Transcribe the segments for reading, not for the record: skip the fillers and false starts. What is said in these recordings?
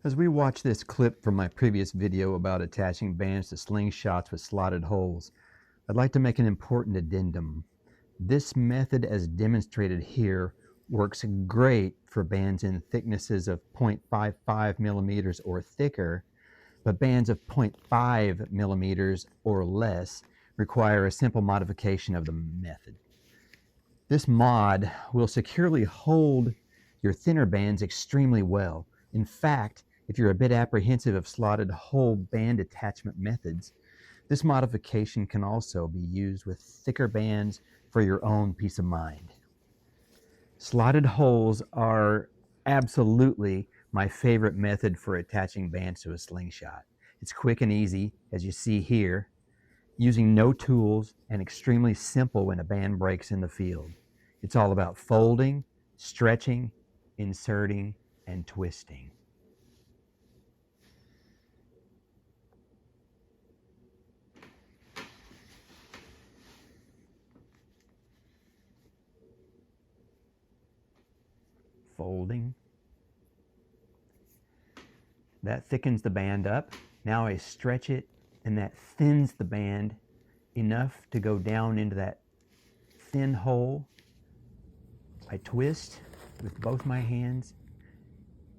As we watch this clip from my previous video about attaching bands to slingshots with slotted holes, I'd like to make an important addendum. This method, as demonstrated here, works great for bands in thicknesses of 0.55 millimeters or thicker, but bands of 0.5 millimeters or less require a simple modification of the method. This mod will securely hold your thinner bands extremely well. In fact, if you're a bit apprehensive of slotted hole band attachment methods, this modification can also be used with thicker bands for your own peace of mind. Slotted holes are absolutely my favorite method for attaching bands to a slingshot. It's quick and easy, as you see here, using no tools and extremely simple when a band breaks in the field. It's all about folding, stretching, inserting, and twisting. Folding. That thickens the band up. Now I stretch it, and that thins the band enough to go down into that thin hole. I twist with both my hands,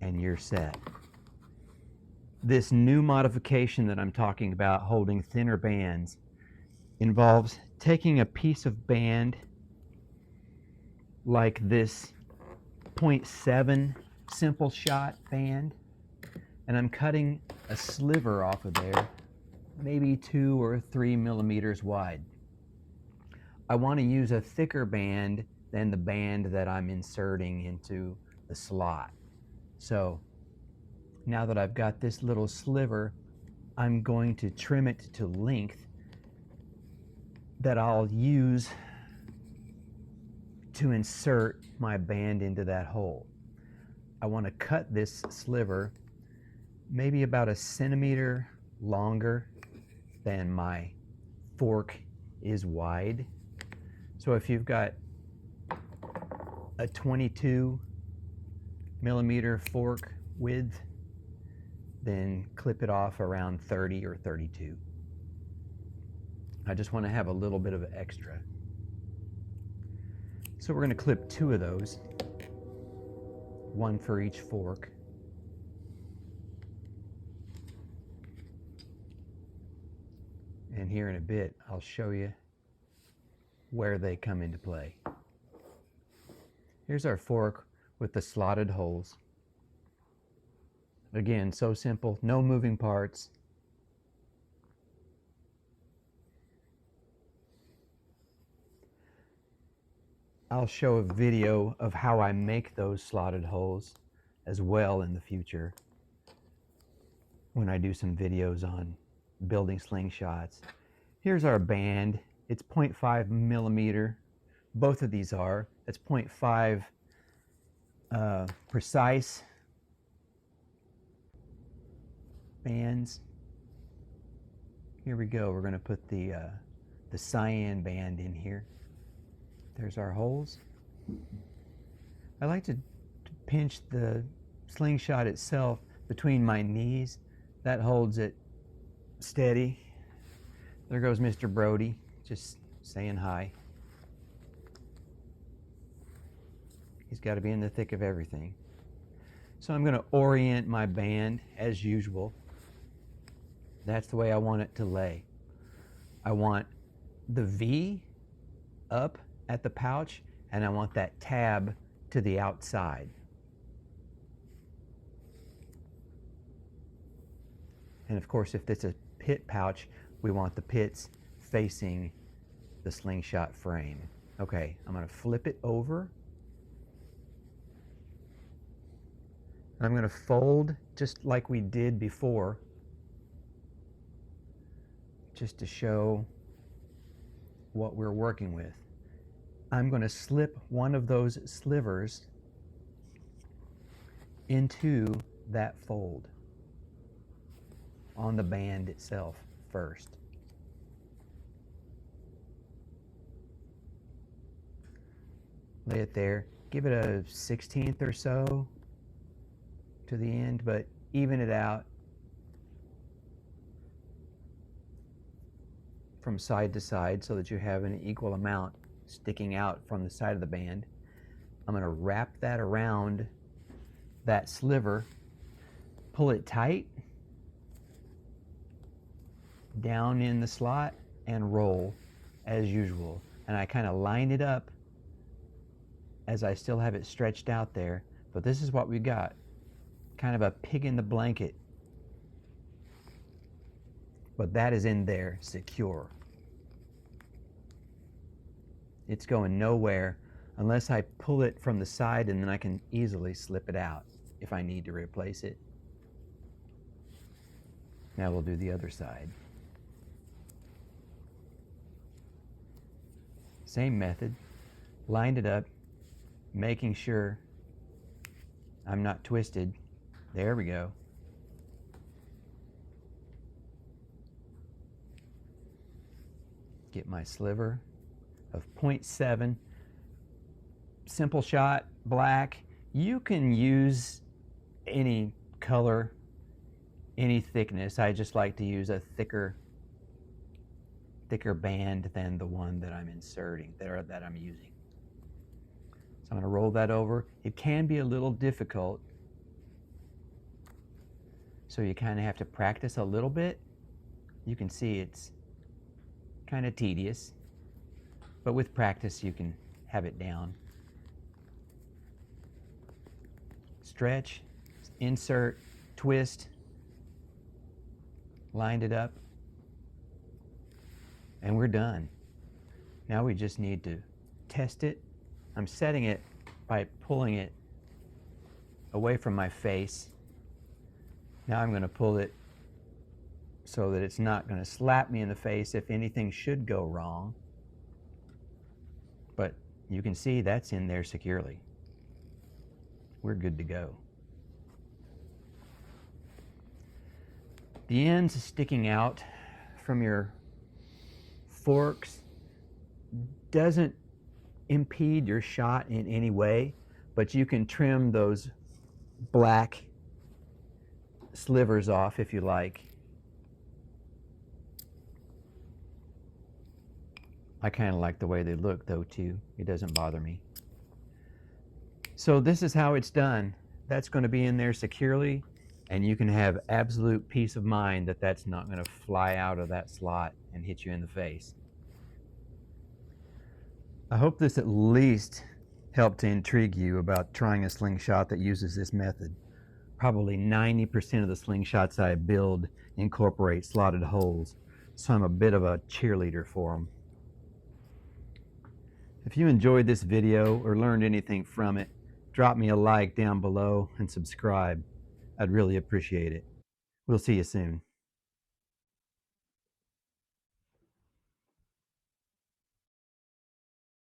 and you're set. This new modification that I'm talking about, holding thinner bands, involves taking a piece of band like this 0.7 simple shot band, and I'm cutting a sliver off of there, maybe 2 or 3 millimeters wide. I want to use a thicker band than the band that I'm inserting into the slot. So now that I've got this little sliver, I'm going to trim it to length that I'll use to insert my band into that hole. I want to cut this sliver maybe about 1 centimeter longer than my fork is wide. So if you've got a 22 millimeter fork width, then clip it off around 30 or 32. I just want to have a little bit of extra. So we're going to clip 2 of those, 1 for each fork. And here in a bit, I'll show you where they come into play. Here's our fork with the slotted holes. Again, so simple, no moving parts. I'll show a video of how I make those slotted holes as well in the future when I do some videos on building slingshots. Here's our band. It's 0.5 millimeter. Both of these are. That's 0.5 precise bands. Here we go. We're going to put the cyan band in here. There's our holes. I like to pinch the slingshot itself between my knees. That holds it steady. There goes Mr. Brody, just saying hi. He's got to be in the thick of everything. So I'm going to orient my band as usual. That's the way I want it to lay. I want the V up at the pouch, and I want that tab to the outside. And of course, if it's a pit pouch, we want the pits facing the slingshot frame. Okay, I'm going to flip it over. And I'm going to fold just like we did before, just to show what we're working with. I'm going to slip one of those slivers into that fold on the band itself first. Lay it there. Give it a 1/16 or so to the end, but even it out from side to side so that you have an equal amount sticking out from the side of the band. I'm going to wrap that around that sliver, pull it tight down in the slot, and roll as usual. And I kind of line it up as I still have it stretched out there. But this is what we got, kind of a pig in the blanket. But that is in there secure. It's going nowhere unless I pull it from the side, and then I can easily slip it out if I need to replace it. Now we'll do the other side. Same method, lined it up, making sure I'm not twisted. There we go. Get my sliver of 0.7, simple shot, black. You can use any color, any thickness. I just like to use a thicker band than the one that I'm inserting, that I'm using. So I'm going to roll that over. It can be a little difficult, so you kind of have to practice a little bit. You can see it's kind of tedious, but with practice you can have it down. Stretch, insert, twist, lined it up, and we're done. Now we just need to test it. I'm setting it by pulling it away from my face. Now I'm going to pull it so that it's not going to slap me in the face if anything should go wrong. But you can see that's in there securely. We're good to go. The ends sticking out from your forks doesn't impede your shot in any way, but you can trim those black slivers off if you like. I kind of like the way they look though too. It doesn't bother me. So this is how it's done. That's going to be in there securely, and you can have absolute peace of mind that that's not going to fly out of that slot and hit you in the face. I hope this at least helped to intrigue you about trying a slingshot that uses this method. Probably 90% of the slingshots I build incorporate slotted holes, so I'm a bit of a cheerleader for them. If you enjoyed this video or learned anything from it, drop me a like down below and subscribe. I'd really appreciate it. We'll see you soon.